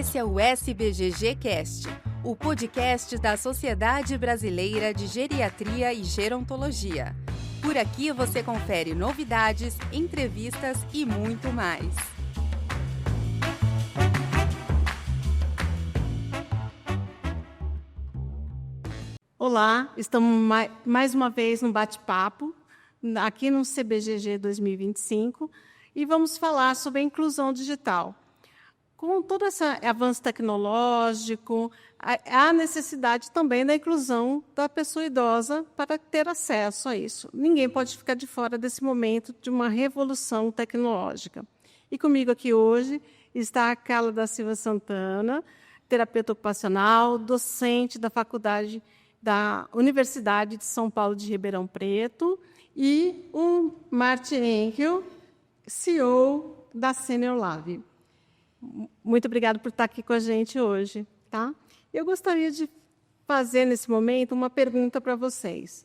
Esse é o SBGG Cast, o podcast da Sociedade Brasileira de Geriatria e Gerontologia. Por aqui você confere novidades, entrevistas e muito mais. Olá, estamos mais uma vez no bate-papo, aqui no CBGG 2025, e vamos falar sobre a inclusão digital. Com todo esse avanço tecnológico, há necessidade também da inclusão da pessoa idosa para ter acesso a isso. Ninguém pode ficar de fora desse momento de uma revolução tecnológica. E comigo aqui hoje está a Carla da Silva Santana, terapeuta ocupacional, docente da Faculdade da Universidade de São Paulo de Ribeirão Preto, e o Martin Henkel, CEO da Senior Lab. Muito obrigada por estar aqui com a gente hoje. Tá? Eu gostaria de fazer, nesse momento, uma pergunta para vocês.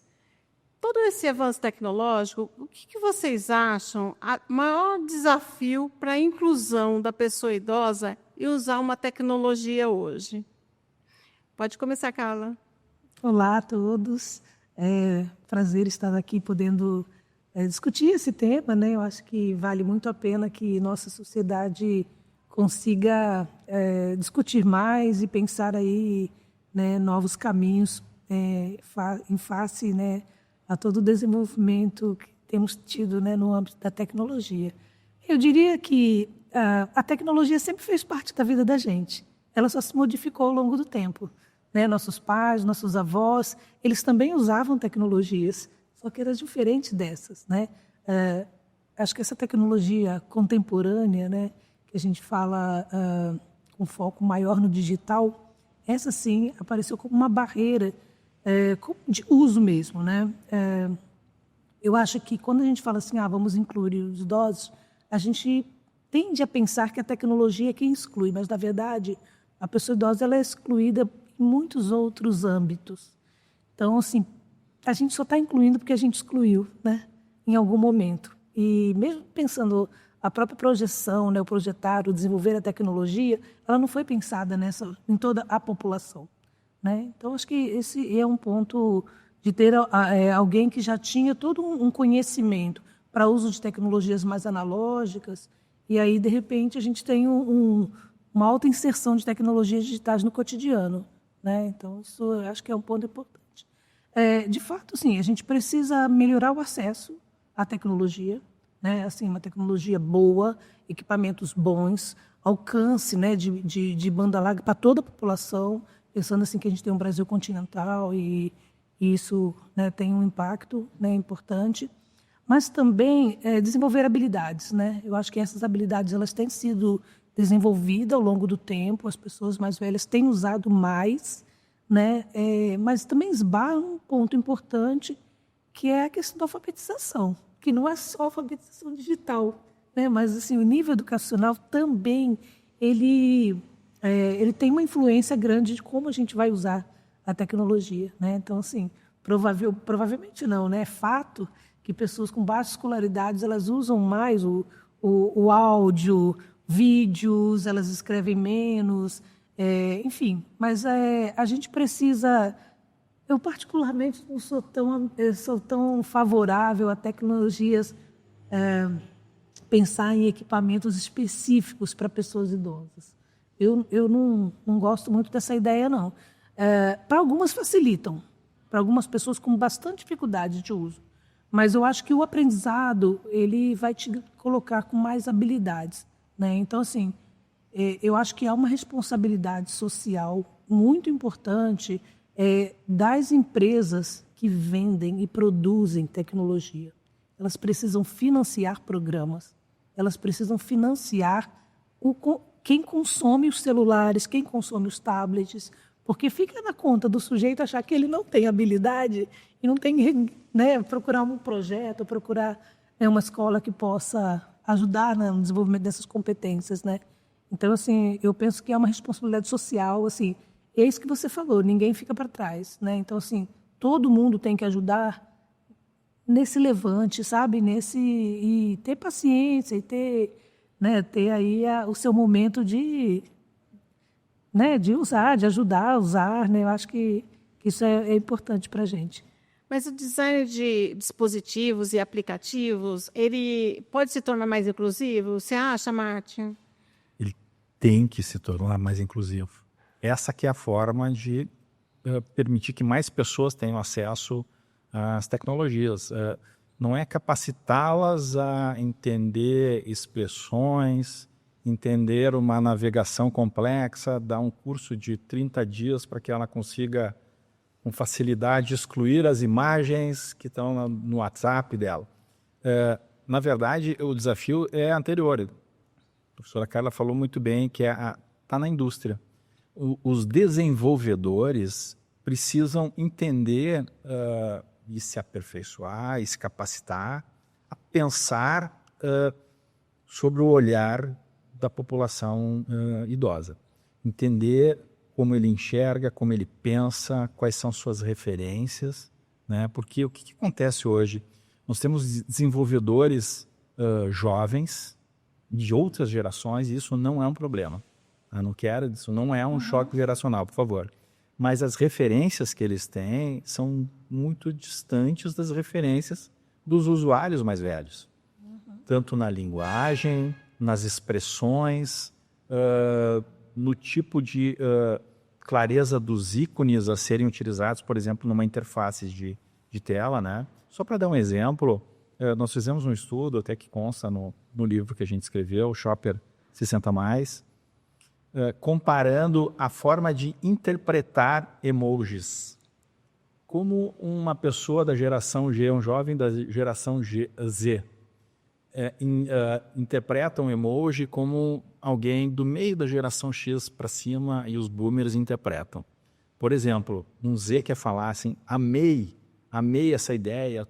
Todo esse avanço tecnológico, o que vocês acham o maior desafio para a inclusão da pessoa idosa e usar uma tecnologia hoje? Pode começar, Carla. Olá a todos, prazer estar aqui podendo discutir esse tema, né? Eu acho que vale muito a pena que nossa sociedade consiga discutir mais e pensar aí, né, novos caminhos em face, né, a todo o desenvolvimento que temos tido, né, no âmbito da tecnologia. Eu diria que a tecnologia sempre fez parte da vida da gente, ela só se modificou ao longo do tempo. Né, nossos pais, nossos avós, eles também usavam tecnologias, só que era diferente dessas. Né? Acho que essa tecnologia contemporânea, né, que a gente fala com foco maior no digital, essa sim apareceu como uma barreira de uso mesmo. Né? Eu acho que quando a gente fala assim, vamos incluir os idosos, a gente tende a pensar que a tecnologia é quem exclui, mas, na verdade, a pessoa idosa ela é excluída em muitos outros âmbitos. Então, assim, a gente só está incluindo porque a gente excluiu, né, em algum momento. E mesmo pensando a própria projeção, né, o projetar, o desenvolver a tecnologia, ela não foi pensada em toda a população. Né? Então, acho que esse é um ponto de ter alguém que já tinha todo um conhecimento para uso de tecnologias mais analógicas, e aí, de repente, a gente tem uma alta inserção de tecnologias digitais no cotidiano. Né? Então, isso eu acho que é um ponto importante. De fato, sim, a gente precisa melhorar o acesso à tecnologia, né? Assim, uma tecnologia boa, equipamentos bons, alcance, né, de banda larga para toda a população, pensando assim que a gente tem um Brasil continental e isso, né, tem um impacto, né, importante, mas também desenvolver habilidades. Né? Eu acho que essas habilidades elas têm sido desenvolvida ao longo do tempo, as pessoas mais velhas têm usado mais, né? Mas também esbarra um ponto importante, que é a questão da alfabetização, que não é só alfabetização digital, né? Mas assim, o nível educacional também ele tem uma influência grande de como a gente vai usar a tecnologia. Né? Então, assim, provavelmente não, né? É fato que pessoas com baixas escolaridades elas usam mais o áudio, vídeos, elas escrevem menos, enfim. Mas a gente precisa... Eu, particularmente, não sou tão favorável a tecnologias, pensar em equipamentos específicos para pessoas idosas. Eu não gosto muito dessa ideia, não. Para algumas facilitam, para algumas pessoas com bastante dificuldade de uso. Mas eu acho que o aprendizado ele vai te colocar com mais habilidades. Né? Então, assim, eu acho que há uma responsabilidade social muito importante das empresas que vendem e produzem tecnologia. Elas precisam financiar programas, elas precisam financiar quem consome os celulares, quem consome os tablets, porque fica na conta do sujeito achar que ele não tem habilidade e não tem, né, procurar um projeto, procurar uma escola que possa ajudar no desenvolvimento dessas competências, né? Então, assim, eu penso que é uma responsabilidade social, assim, é isso que você falou, ninguém fica para trás, né? Então, assim, todo mundo tem que ajudar nesse levante, sabe? E ter paciência e ter aí o seu momento de né, de usar, de ajudar a usar, né? Eu acho que isso é importante para a gente. Mas o design de dispositivos e aplicativos, ele pode se tornar mais inclusivo? Você acha, Martin? Ele tem que se tornar mais inclusivo. Essa que é a forma de permitir que mais pessoas tenham acesso às tecnologias. Não é capacitá-las a entender expressões, entender uma navegação complexa, dar um curso de 30 dias para que ela consiga, com facilidade, excluir as imagens que estão no WhatsApp dela. Na verdade, o desafio é anterior. A professora Carla falou muito bem que está na indústria. Os desenvolvedores precisam entender e se aperfeiçoar, e se capacitar a pensar sobre o olhar da população idosa. Entender como ele enxerga, como ele pensa, quais são suas referências, né? Porque o que acontece hoje? Nós temos desenvolvedores jovens de outras gerações e isso não é um problema. Eu não quero, isso não é um choque geracional, por favor. Mas as referências que eles têm são muito distantes das referências dos usuários mais velhos. Tanto na linguagem, nas expressões, no tipo de clareza dos ícones a serem utilizados, por exemplo, numa interface de tela, né? Só para dar um exemplo, nós fizemos um estudo, até que consta no livro que a gente escreveu, Shopper 60+, comparando a forma de interpretar emojis. Como uma pessoa da geração G, um jovem da geração Z, interpreta um emoji como alguém do meio da geração X para cima e os boomers interpretam. Por exemplo, um Z quer falar assim, amei essa ideia,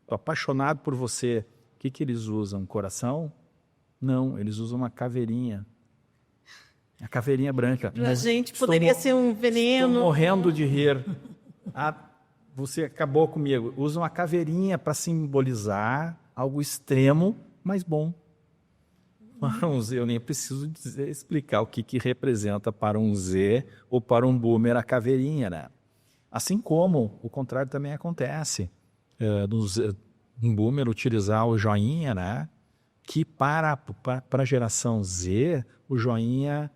estou apaixonado por você. O que eles usam? Coração? Não, eles usam uma caveirinha. A caveirinha branca. Para a gente poderia ser um veneno. Estou morrendo de rir. Você acabou comigo. Usa uma caveirinha para simbolizar algo extremo, mas bom. Para um Z, eu nem preciso explicar o que representa para um Z ou para um boomer a caveirinha, né? Assim como o contrário também acontece. Um boomer utilizar o joinha, né? Que para a geração Z, o joinha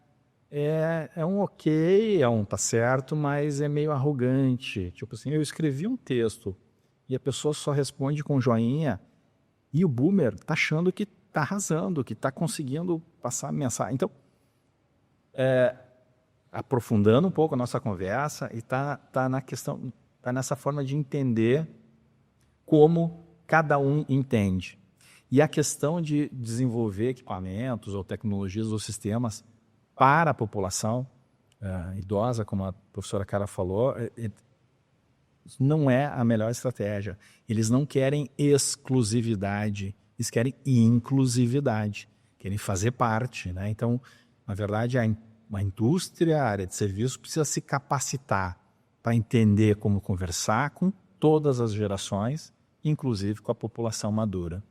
é um ok, tá certo, mas é meio arrogante. Tipo assim, eu escrevi um texto e a pessoa só responde com joinha e o boomer está achando que está arrasando, que está conseguindo passar a mensagem. Então, aprofundando um pouco a nossa conversa e tá na questão, tá nessa forma de entender como cada um entende. E a questão de desenvolver equipamentos ou tecnologias ou sistemas para a população idosa, como a professora Carla falou, não é a melhor estratégia. Eles não querem exclusividade, eles querem inclusividade, querem fazer parte, né? Então, na verdade, a indústria, a área de serviço precisa se capacitar para entender como conversar com todas as gerações, inclusive com a população madura.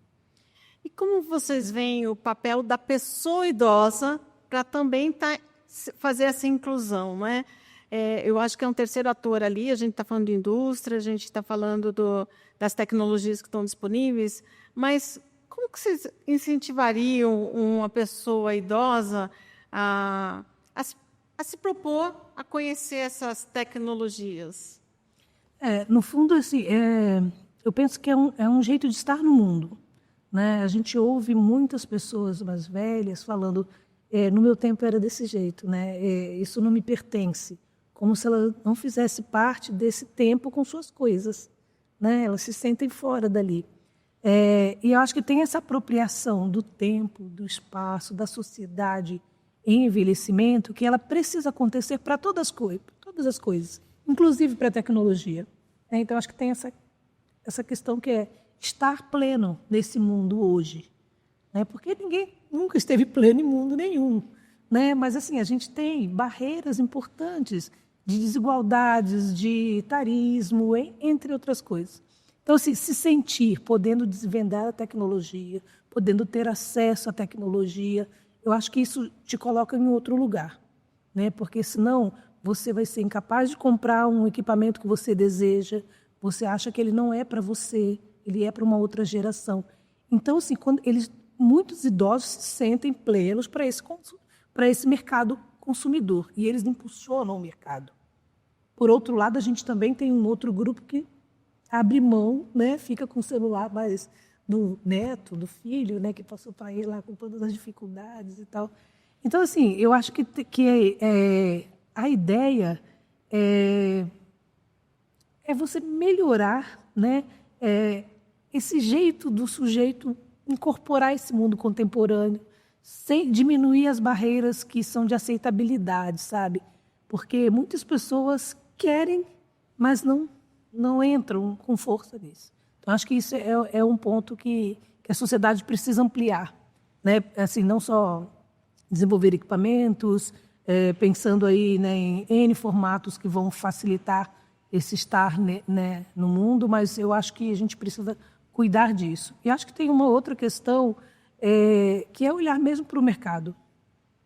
E como vocês veem o papel da pessoa idosa para também fazer essa inclusão, não é? Eu acho que é um terceiro ator ali, a gente está falando de indústria, a gente está falando das tecnologias que estão disponíveis, mas como que vocês incentivariam uma pessoa idosa a se propor a conhecer essas tecnologias? No fundo, assim, eu penso que é um jeito de estar no mundo, né? A gente ouve muitas pessoas mais velhas falando, no meu tempo era desse jeito, né? Isso não me pertence, como se ela não fizesse parte desse tempo com suas coisas, né? Elas se sentem fora dali. E eu acho que tem essa apropriação do tempo, do espaço, da sociedade em envelhecimento, que ela precisa acontecer para todas as coisas, inclusive para a tecnologia. Então, acho que tem essa questão que é estar pleno nesse mundo hoje, né? Porque ninguém nunca esteve pleno em mundo nenhum, né? Mas assim, a gente tem barreiras importantes de desigualdades, de etarismo, entre outras coisas. Então, assim, se sentir podendo desvendar a tecnologia, podendo ter acesso à tecnologia, eu acho que isso te coloca em outro lugar, né? Porque senão você vai ser incapaz de comprar um equipamento que você deseja, você acha que ele não é para você, ele é para uma outra geração. Então, assim, muitos idosos se sentem plenos para esse mercado consumidor, e eles impulsionam o mercado. Por outro lado, a gente também tem um outro grupo que abre mão, né, fica com o celular mais do neto, do filho, né, que passou para ele lá com todas as dificuldades e tal. Então, assim, eu acho que a ideia é você melhorar, né, esse jeito do sujeito incorporar esse mundo contemporâneo, sem diminuir as barreiras que são de aceitabilidade, sabe? Porque muitas pessoas querem, mas não entram com força nisso. Então, acho que isso é um ponto que a sociedade precisa ampliar, né? Assim, não só desenvolver equipamentos, pensando aí, né, em N formatos que vão facilitar esse estar, né, no mundo, mas eu acho que a gente precisa cuidar disso. E acho que tem uma outra questão que é olhar mesmo para o mercado,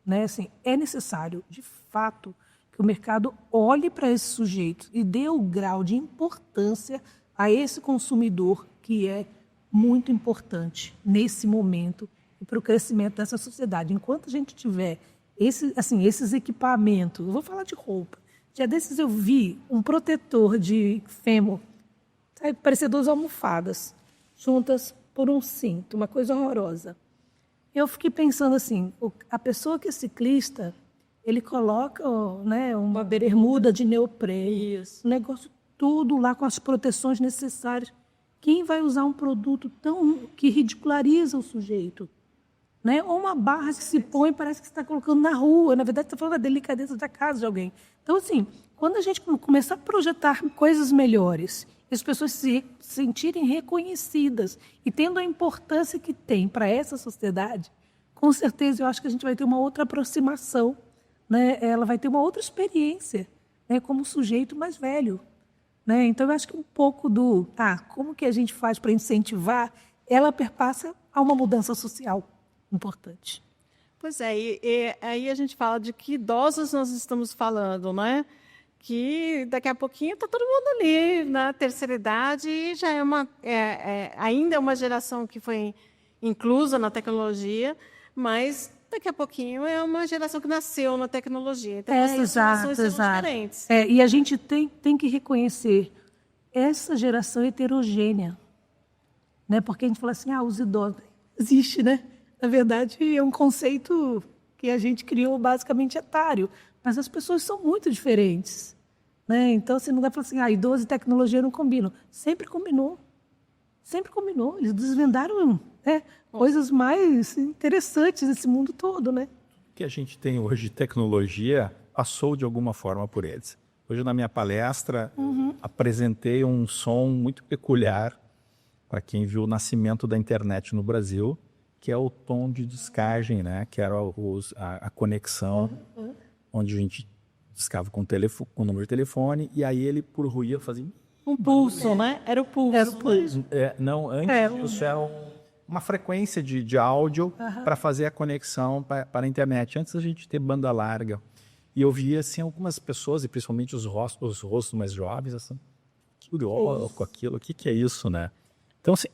né? Assim, é necessário, de fato, que o mercado olhe para esses sujeitos e dê o grau de importância a esse consumidor que é muito importante nesse momento e para o crescimento dessa sociedade. Enquanto a gente tiver esses equipamentos, eu vou falar de roupa. Dia desses eu vi um protetor de fêmur, parecia 2 almofadas, juntas por um cinto, uma coisa horrorosa. Eu fiquei pensando assim, a pessoa que é ciclista, ele coloca, né, uma bermuda de neoprene, um negócio tudo lá com as proteções necessárias. Quem vai usar um produto que ridiculariza o sujeito? Né? Ou uma barra que se põe, parece que você está colocando na rua. Na verdade, você está falando da delicadeza da casa de alguém. Então, assim, quando a gente começar a projetar coisas melhores, as pessoas se sentirem reconhecidas e tendo a importância que tem para essa sociedade, com certeza eu acho que a gente vai ter uma outra aproximação, né? Ela vai ter uma outra experiência, né, como sujeito mais velho. Né? Então, eu acho que um pouco como que a gente faz para incentivar, ela perpassa a uma mudança social importante. Pois é, e aí a gente fala de que idosos nós estamos falando, né? Que daqui a pouquinho está todo mundo ali na terceira idade e já ainda é uma geração que foi inclusa na tecnologia, mas daqui a pouquinho é uma geração que nasceu na tecnologia. Então, essas gerações são diferentes. E a gente tem que reconhecer essa geração heterogênea, né? Porque a gente fala assim, os idosos, existe, né? Na verdade, é um conceito que a gente criou basicamente etário, mas as pessoas são muito diferentes, né? Então, assim, não dá para falar assim, idoso e tecnologia não combinam. Sempre combinou. Eles desvendaram, né, coisas mais interessantes nesse mundo todo, né? O que a gente tem hoje de tecnologia passou de alguma forma por eles. Hoje, na minha palestra, apresentei um som muito peculiar para quem viu o nascimento da internet no Brasil, que é o tom de descagem, né? Que era a conexão, onde a gente discava com o número de telefone, e aí ele, por ruído, fazia... Um pulso, né? Era o pulso. Antes disso era uma frequência de áudio para fazer a conexão para a internet, antes da gente ter banda larga. E eu via assim, algumas pessoas, e principalmente os rostos mais jovens, assim, que louco aquilo, o que é isso, né? Então, assim,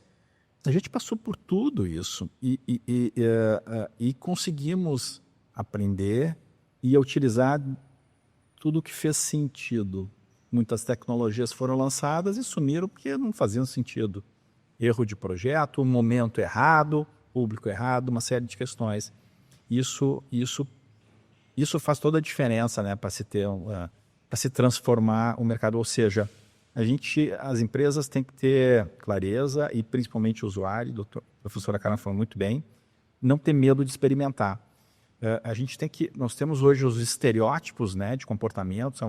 a gente passou por tudo isso e conseguimos aprender e utilizar tudo que fez sentido. Muitas tecnologias foram lançadas e sumiram porque não faziam sentido. Erro de projeto, momento errado, público errado, uma série de questões. Isso faz toda a diferença, né, para se transformar o mercado. Ou seja, as empresas têm que ter clareza e principalmente o usuário, a professora Carla falou muito bem, não ter medo de experimentar. Nós temos hoje os estereótipos, né, de comportamento,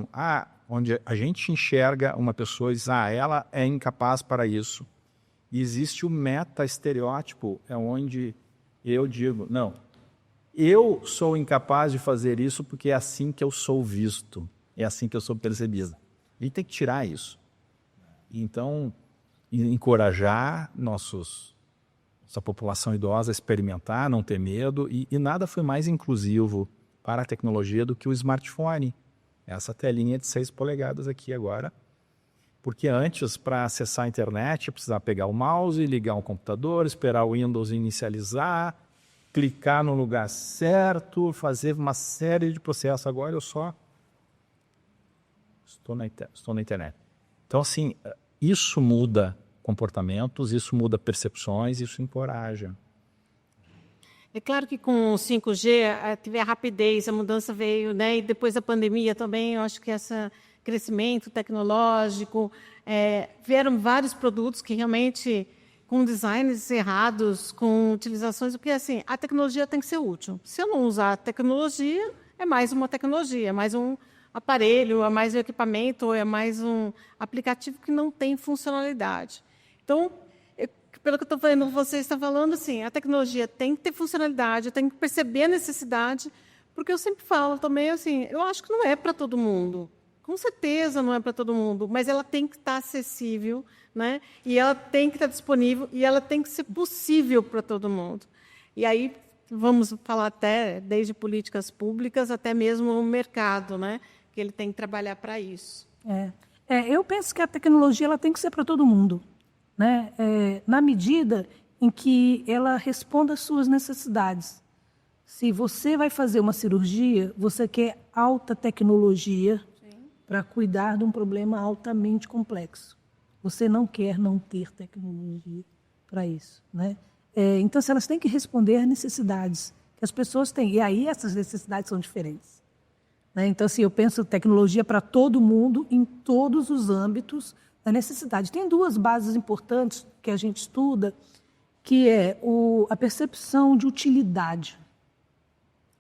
onde a gente enxerga uma pessoa e diz, ela é incapaz para isso. E existe o meta-estereótipo, onde eu digo, não, eu sou incapaz de fazer isso porque é assim que eu sou visto, é assim que eu sou percebido. A gente tem que tirar isso. Então, encorajar nossa população idosa a experimentar, não ter medo, e nada foi mais inclusivo para a tecnologia do que o smartphone. Essa telinha de 6 polegadas aqui agora. Porque antes, para acessar a internet, eu precisava pegar o mouse, ligar um computador, esperar o Windows inicializar, clicar no lugar certo, fazer uma série de processos. Agora eu só estou na internet. Então, assim, isso muda comportamentos, isso muda percepções, isso encoraja. É claro que com o 5G teve a rapidez, a mudança veio, né? E depois da pandemia também, eu acho que esse crescimento tecnológico, vieram vários produtos que realmente, com designs errados, com utilizações, porque assim, a tecnologia tem que ser útil. Se eu não usar a tecnologia, é mais uma tecnologia, é mais um aparelho, é mais um equipamento, é mais um aplicativo que não tem funcionalidade. Então, pelo que eu estou vendo, você está falando, assim, a tecnologia tem que ter funcionalidade, tem que perceber a necessidade, porque eu sempre falo também, assim, eu acho que não é para todo mundo. Com certeza não é para todo mundo, mas ela tem que estar acessível, né? E ela tem que estar disponível e ela tem que ser possível para todo mundo. E aí vamos falar até desde políticas públicas até mesmo o mercado, né? Que ele tem que trabalhar para isso. Eu penso que a tecnologia ela tem que ser para todo mundo, né? Na medida em que ela responda às suas necessidades. Se você vai fazer uma cirurgia, você quer alta tecnologia para cuidar de um problema altamente complexo. Você não quer não ter tecnologia para isso, né? Então, elas têm que responder às necessidades que as pessoas têm. E aí essas necessidades são diferentes, né? Então, assim, eu penso tecnologia para todo mundo, em todos os âmbitos da necessidade. Tem 2 bases importantes que a gente estuda, que é a percepção de utilidade.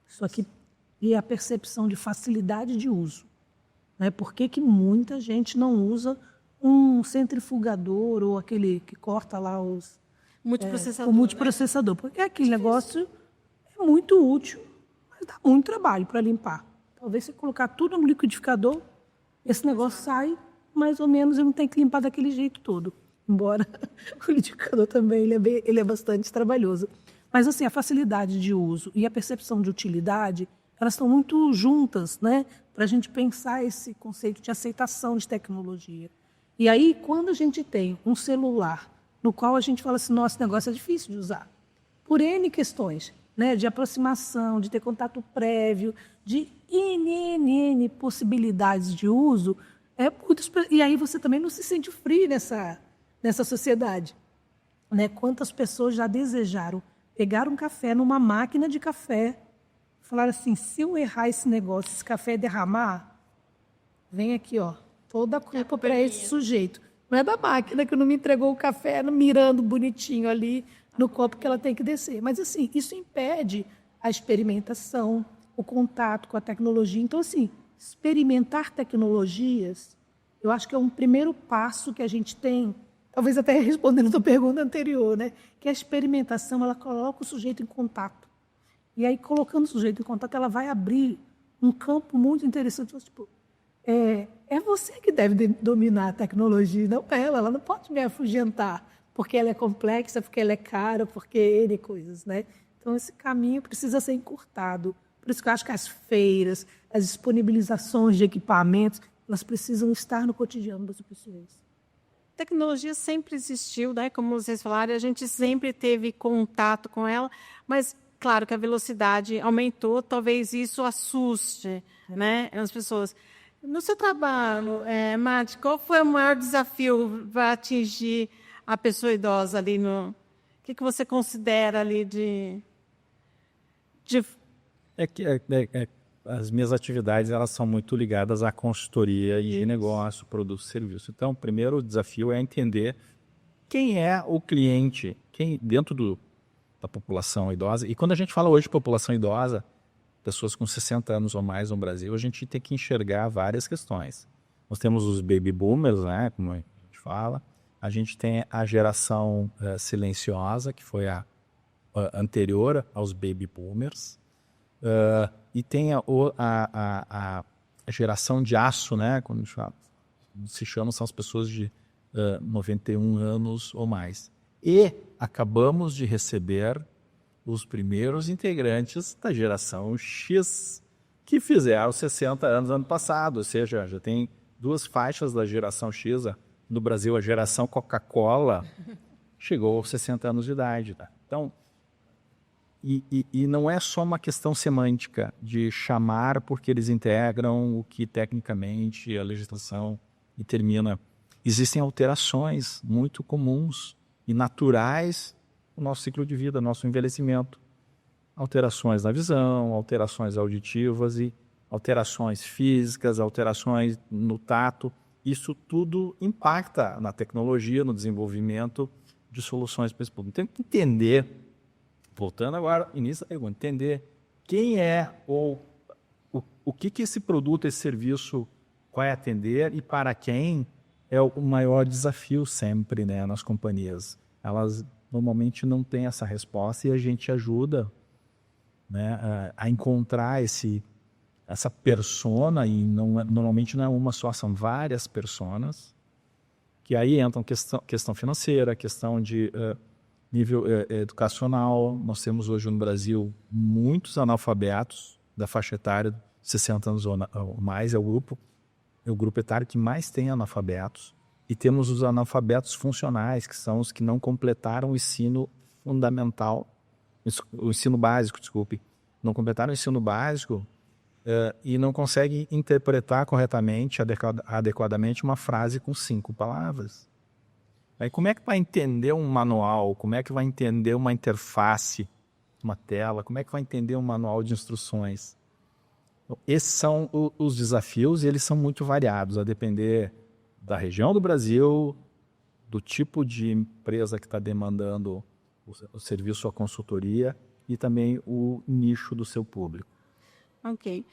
Isso aqui, e a percepção de facilidade de uso. Né? Por que muita gente não usa um centrifugador ou aquele que corta lá o multiprocessador? Né? Porque aquele negócio é muito útil, mas dá muito trabalho para limpar. Talvez você colocar tudo no liquidificador, esse negócio sai mais ou menos e não tem que limpar daquele jeito todo. Embora o liquidificador também ele é bastante trabalhoso. Mas assim, a facilidade de uso e a percepção de utilidade, elas estão muito juntas, né? Para a gente pensar esse conceito de aceitação de tecnologia. E aí, quando a gente tem um celular no qual a gente fala assim, nossa, esse negócio é difícil de usar, por N questões, né, de aproximação, de ter contato prévio, de N possibilidades de uso, e aí você também não se sente free nessa sociedade. Né? Quantas pessoas já desejaram pegar um café numa máquina de café, falaram assim, se eu errar esse negócio, esse café derramar, vem aqui, ó, toda a culpa para esse sujeito. Não é da máquina que não me entregou o café mirando bonitinho ali no copo que ela tem que descer. Mas, assim, isso impede a experimentação, o contato com a tecnologia. Então, assim, experimentar tecnologias, eu acho que é um primeiro passo que a gente tem, talvez até respondendo a tua pergunta anterior, né? Que a experimentação, ela coloca o sujeito em contato. E aí, colocando o sujeito em contato, ela vai abrir um campo muito interessante. Tipo, é você que deve dominar a tecnologia, não ela. Ela não pode me afugentar, porque ela é complexa, porque ela é cara, porque N coisas, né? Então, esse caminho precisa ser encurtado. Por isso que eu acho que as feiras, as disponibilizações de equipamentos, elas precisam estar no cotidiano das pessoas. A tecnologia sempre existiu, né? Como vocês falaram, a gente sempre teve contato com ela, mas claro que a velocidade aumentou, talvez isso assuste, né, as pessoas. No seu trabalho, Mati, qual foi o maior desafio para atingir a pessoa idosa ali no... O que você considera ali de... As minhas atividades elas são muito ligadas à consultoria e de negócio, produto, serviço. Então, o primeiro desafio é entender quem é o cliente, quem dentro da população idosa. E quando a gente fala hoje de população idosa, pessoas com 60 anos ou mais no Brasil, a gente tem que enxergar várias questões. Nós temos os baby boomers, né, como a gente fala. A gente tem a geração silenciosa, que foi a anterior aos baby boomers. E tem a geração de aço, né, quando se chama, são as pessoas de 91 anos ou mais. E acabamos de receber os primeiros integrantes da geração X, que fizeram 60 anos ano passado, ou seja, já tem 2 faixas da geração X. No Brasil, a geração Coca-Cola chegou aos 60 anos de idade. Tá? Então, e não é só uma questão semântica de chamar porque eles integram o que tecnicamente a legislação determina. Existem alterações muito comuns e naturais no nosso ciclo de vida, no nosso envelhecimento. Alterações na visão, alterações auditivas e alterações físicas, alterações no tato. Isso tudo impacta na tecnologia, no desenvolvimento de soluções para esse público. Tem que entender, voltando agora, início da pergunta, entender quem é ou o que esse produto, esse serviço vai atender e para quem é o maior desafio sempre, né, nas companhias. Elas normalmente não têm essa resposta e a gente ajuda, né, a encontrar essa persona, e normalmente não é uma só, são várias personas, que aí entram questão financeira, questão de nível educacional. Nós temos hoje no Brasil muitos analfabetos da faixa etária de 60 anos ou mais, é o grupo etário que mais tem analfabetos, e temos os analfabetos funcionais, que são os que não completaram o ensino fundamental, o ensino básico, desculpe, não completaram o ensino básico e não conseguem interpretar corretamente, adequadamente, uma frase com 5 palavras. Aí como é que vai entender um manual? Como é que vai entender uma interface, uma tela? Como é que vai entender um manual de instruções? Esses são os desafios, e eles são muito variados, a depender da região do Brasil, do tipo de empresa que está demandando o serviço, a consultoria, e também o nicho do seu público. Ok.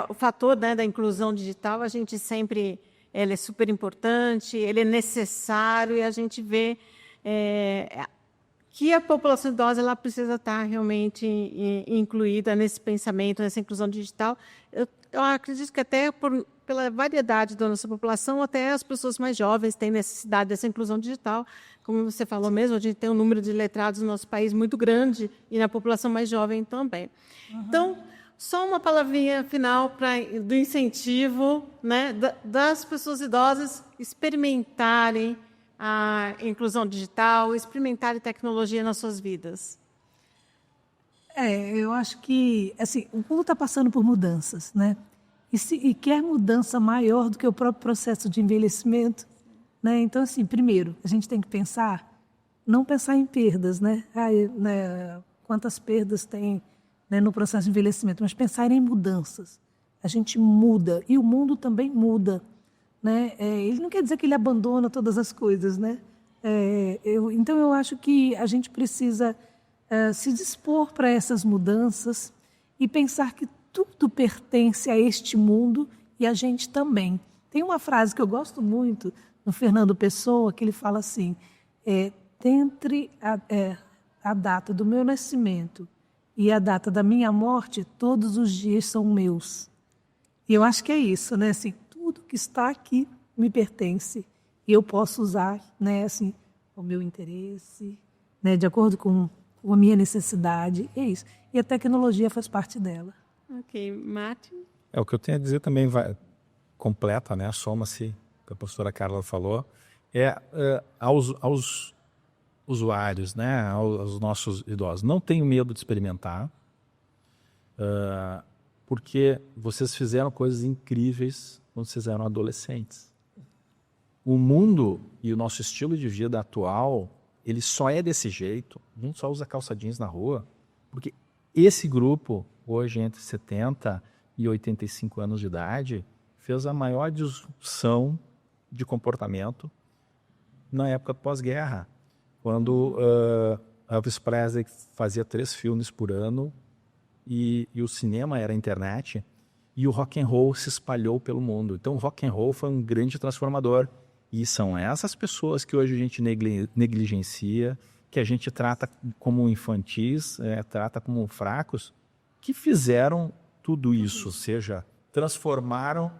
O fator, né, da inclusão digital, a gente sempre, ele é super importante, ele é necessário, e a gente vê que a população idosa ela precisa estar realmente incluída nesse pensamento, nessa inclusão digital. Eu acredito que até pela variedade da nossa população, até as pessoas mais jovens têm necessidade dessa inclusão digital. Como você falou mesmo, a gente tem um número de letrados no nosso país muito grande, e na população mais jovem também. Uhum. Então, só uma palavrinha final do incentivo, né, das pessoas idosas experimentarem a inclusão digital, experimentarem tecnologia nas suas vidas. Eu acho que assim, o mundo está passando por mudanças, né? E quer mudança maior do que o próprio processo de envelhecimento, né? Então, assim, primeiro, a gente tem que não pensar em perdas, né? Quantas perdas tem, né, no processo de envelhecimento, mas pensar em mudanças. A gente muda, e o mundo também muda, né? Ele não quer dizer que ele abandona todas as coisas, né? Então, eu acho que a gente precisa se dispor para essas mudanças e pensar que tudo pertence a este mundo e a gente também. Tem uma frase que eu gosto muito, no Fernando Pessoa, que ele fala assim, entre a data do meu nascimento e a data da minha morte, todos os dias são meus. E eu acho que é isso, né? Assim, tudo que está aqui me pertence e eu posso usar, né, assim, o meu interesse, né, de acordo com a minha necessidade, é isso. E a tecnologia faz parte dela. Ok, Márcio? O que eu tenho a dizer também completa, né, soma-se o que a professora Carla falou, aos usuários, né, aos nossos idosos. Não tenham medo de experimentar, porque vocês fizeram coisas incríveis quando vocês eram adolescentes. O mundo e o nosso estilo de vida atual, ele só é desse jeito, não só usa calça jeans na rua, porque esse grupo, hoje entre 70 e 85 anos de idade, fez a maior disrupção de comportamento na época do pós-guerra, quando Elvis Presley fazia 3 filmes por ano e o cinema era a internet, e o rock and roll se espalhou pelo mundo. Então o rock and roll foi um grande transformador. E são essas pessoas que hoje a gente negligencia, que a gente trata como infantis, trata como fracos, que fizeram tudo isso, ou seja, transformaram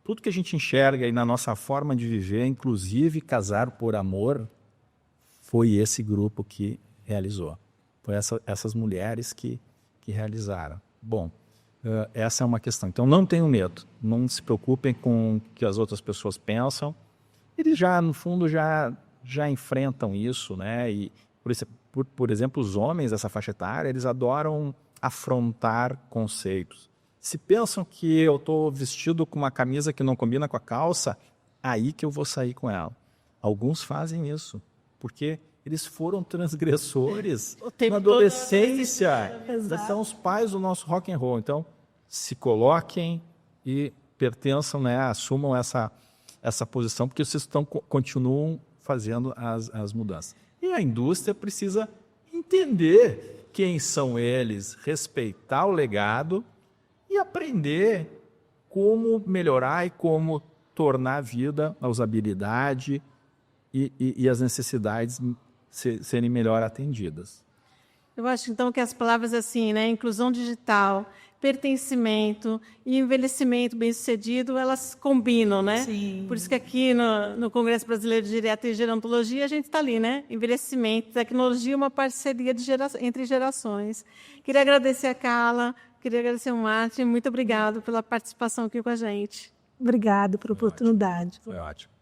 tudo que a gente enxerga aí na nossa forma de viver, inclusive casar por amor, foi esse grupo que realizou. Foi essas mulheres que realizaram. Bom, Essa é uma questão. Então, não tenham medo. Não se preocupem com o que as outras pessoas pensam. Eles já, no fundo, já enfrentam isso, né? E, por exemplo, os homens dessa faixa etária, eles adoram afrontar conceitos. Se pensam que eu estou vestido com uma camisa que não combina com a calça, aí que eu vou sair com ela. Alguns fazem isso, porque eles foram transgressores na adolescência. São os pais do nosso rock and roll. Então, se coloquem e pertençam, né, assumam essa posição, porque vocês continuam fazendo as mudanças. E a indústria precisa entender quem são eles, respeitar o legado e aprender como melhorar e como tornar a vida, a usabilidade e as necessidades serem melhor atendidas. Eu acho, então, que as palavras assim, né, inclusão digital, pertencimento e envelhecimento bem-sucedido, elas combinam, né? Sim. Por isso que aqui no Congresso Brasileiro de Geriatria e Gerontologia, a gente está ali, né? Envelhecimento, tecnologia, uma parceria entre gerações. Queria agradecer a Carla, queria agradecer ao Martin, muito obrigado pela participação aqui com a gente. Obrigada pela oportunidade. Foi ótimo.